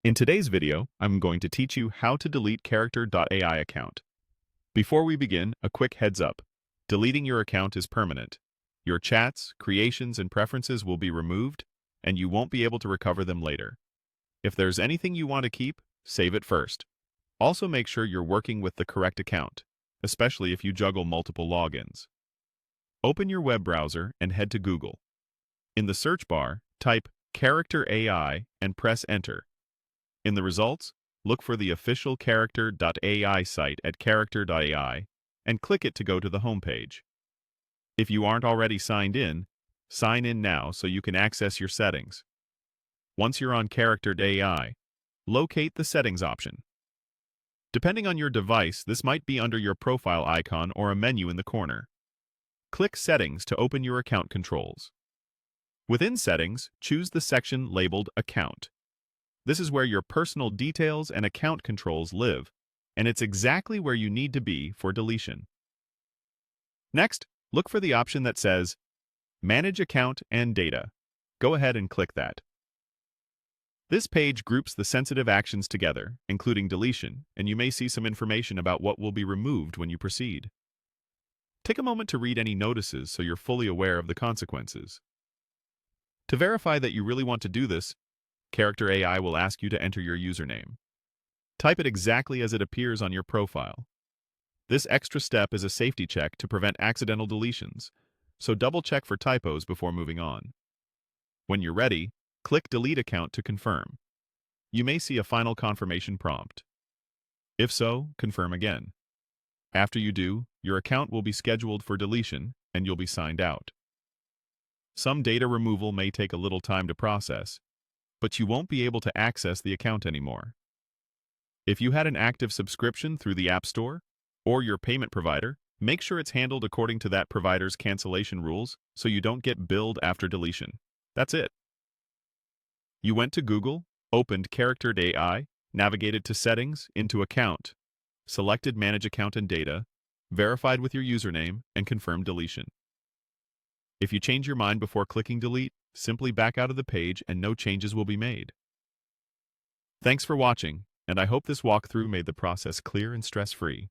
In today's video, I'm going to teach you how to delete Character.ai account. Before we begin, a quick heads up. Deleting your account is permanent. Your chats, creations, and preferences will be removed, and you won't be able to recover them later. If there's anything you want to keep, save it first. Also make sure you're working with the correct account, especially if you juggle multiple logins. Open your web browser and head to Google. In the search bar, type Character.ai and press Enter. In the results, look for the official Character.ai site at Character.ai and click it to go to the homepage. If you aren't already signed in, sign in now so you can access your settings. Once you're on Character.ai, locate the Settings option. Depending on your device, this might be under your profile icon or a menu in the corner. Click Settings to open your account controls. Within Settings, choose the section labeled Account. This is where your personal details and account controls live, and it's exactly where you need to be for deletion. Next, look for the option that says Manage Account and Data. Go ahead and click that. This page groups the sensitive actions together, including deletion, and you may see some information about what will be removed when you proceed. Take a moment to read any notices so you're fully aware of the consequences. To verify that you really want to do this, Character.ai will ask you to enter your username. Type it exactly as it appears on your profile. This extra step is a safety check to prevent accidental deletions, so double-check for typos before moving on. When you're ready, click Delete Account to confirm. You may see a final confirmation prompt. If so, confirm again. After you do, your account will be scheduled for deletion and you'll be signed out. Some data removal may take a little time to process, but you won't be able to access the account anymore. If you had an active subscription through the App Store or your payment provider, make sure it's handled according to that provider's cancellation rules so you don't get billed after deletion. That's it. You went to Google, opened Character.ai, navigated to Settings, into Account, selected Manage Account and Data, verified with your username, and confirmed deletion. If you change your mind before clicking Delete, simply back out of the page and no changes will be made. Thanks for watching, and I hope this walkthrough made the process clear and stress-free.